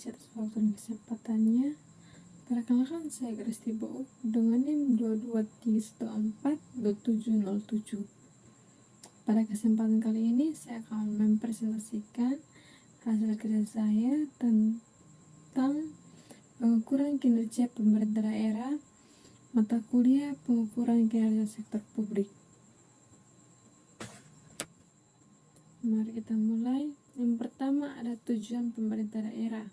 kasih atas waktu dan kesempatannya. Perkenalkan, saya Kristi Bouk dengan NIM 223142707. Pada kesempatan kali ini saya akan mempresentasikan hasil kerja saya tentang pengukuran kinerja pemerintah daerah, mata kuliah pengukuran kinerja sektor publik. Mari kita mulai. Yang pertama ada tujuan pemerintah daerah.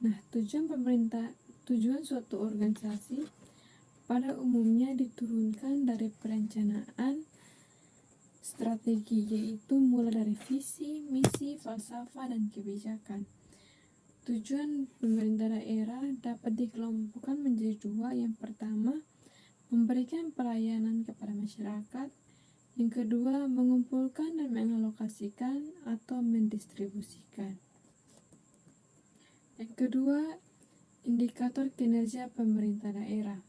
Nah, tujuan suatu organisasi pada umumnya diturunkan dari perencanaan strategi, yaitu mulai dari visi, misi, falsafah, dan kebijakan. Tujuan pemerintah daerah dapat dikelompokkan menjadi dua. Yang pertama, memberikan pelayanan kepada masyarakat. Yang kedua, mengumpulkan dan mengalokasikan atau mendistribusikan. Yang kedua, indikator kinerja pemerintah daerah.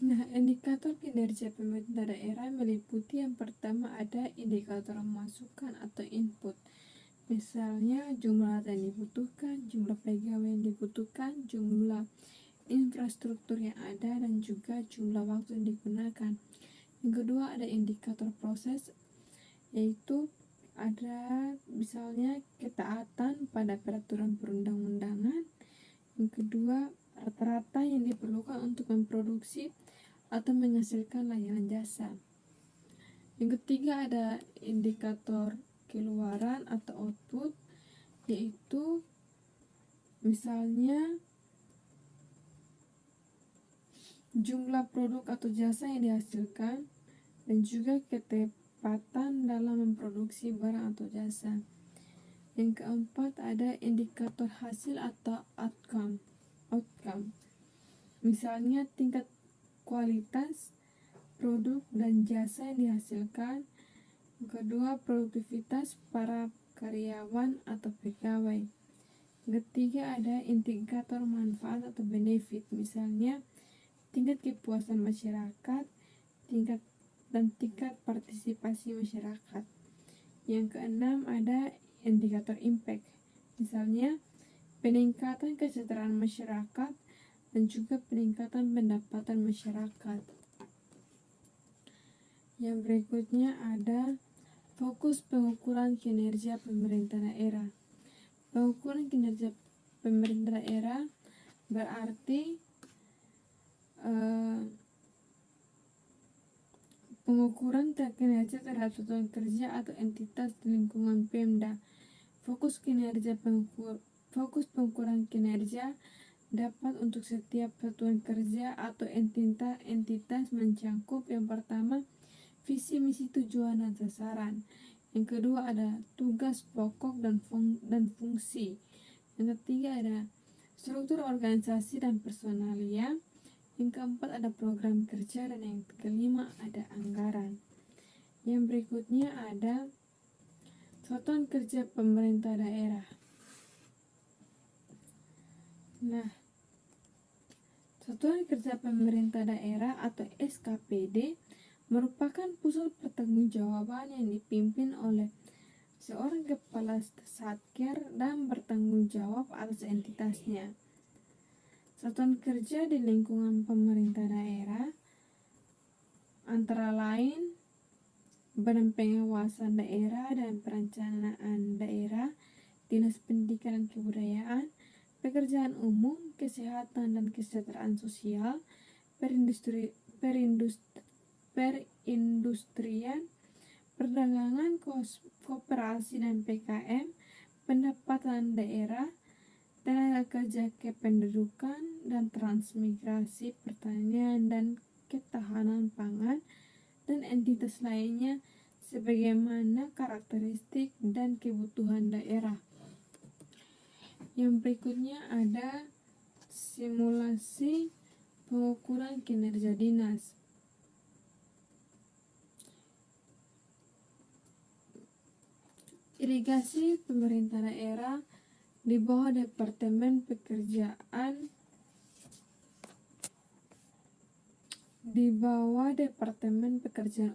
Nah, indikator kinerja pemerintah daerah meliputi yang pertama ada indikator masukan atau input. Misalnya jumlah yang dibutuhkan, jumlah pegawai yang dibutuhkan, jumlah infrastruktur yang ada, dan juga jumlah waktu yang digunakan. Yang kedua ada indikator proses, yaitu ada misalnya ketaatan pada peraturan perundang-undangan. Yang kedua, rata-rata yang diperlukan untuk memproduksi atau menghasilkan layanan jasa. Yang ketiga ada indikator keluaran atau output, yaitu misalnya jumlah produk atau jasa yang dihasilkan dan juga ketepatan dalam memproduksi barang atau jasa. Yang keempat ada indikator hasil atau outcome. Misalnya tingkat kualitas produk dan jasa yang dihasilkan. Yang kedua, produktivitas para karyawan atau pegawai. Yang ketiga ada indikator manfaat atau benefit, misalnya tingkat kepuasan masyarakat, tingkat partisipasi masyarakat. Yang keenam ada indikator impact, misalnya peningkatan kesejahteraan masyarakat dan juga peningkatan pendapatan masyarakat. Yang berikutnya ada fokus pengukuran kinerja pemerintah daerah. Pengukuran kinerja pemerintah daerah berarti pengukuran kinerja terhadap satuan kerja atau entitas di lingkungan Pemda. Fokus pengukuran kinerja dapat untuk setiap satuan kerja atau entitas mencangkup yang pertama visi, misi, tujuan, dan sasaran. Yang kedua ada tugas pokok dan fungsi. Yang ketiga ada struktur organisasi dan personalia. Yang keempat ada program kerja, dan yang kelima ada anggaran. Yang berikutnya ada satuan kerja pemerintah daerah. Nah, satuan kerja pemerintah daerah atau SKPD merupakan pusat pertanggungjawaban yang dipimpin oleh seorang kepala satker dan bertanggung jawab atas entitasnya. Satuan kerja di lingkungan pemerintah daerah antara lain Badan Pengawasan Daerah dan Perencanaan Daerah, Dinas Pendidikan dan Kebudayaan, Pekerjaan Umum, Kesehatan dan Kesejahteraan Sosial, Perindustrian, Perdagangan, Koperasi dan PKM, Pendapatan Daerah, Tenaga Kerja Kependudukan, dan Transmigrasi, Pertanian dan Ketahanan Pangan, dan entitas lainnya sebagaimana karakteristik dan kebutuhan daerah. Yang berikutnya ada simulasi pengukuran kinerja dinas. Irigasi pemerintah daerah di bawah Departemen Pekerjaan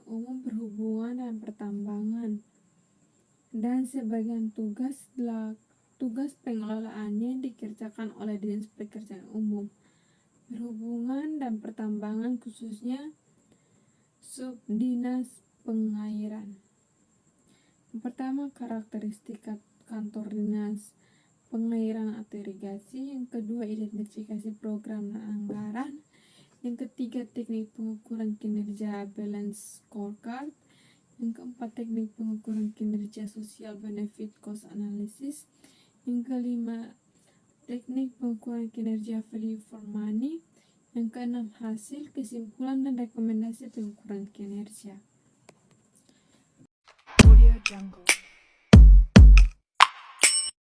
Umum, Perhubungan dan Pertambangan, dan sebagian tugas tugas pengelolaannya dikerjakan oleh Dinas Pekerjaan Umum, Perhubungan dan Pertambangan, khususnya Subdinas Pengairan. Yang pertama, karakteristik kantor Dinas Pengairan atau Irigasi. Yang kedua, identifikasi program dan anggaran. Yang ketiga, teknik pengukuran kinerja balance scorecard. Yang keempat, teknik pengukuran kinerja social benefit cost analysis. Yang kelima, teknik pengukuran kinerja value for money. Yang keenam, hasil, kesimpulan, dan rekomendasi pengukuran kinerja. Audio Jungle.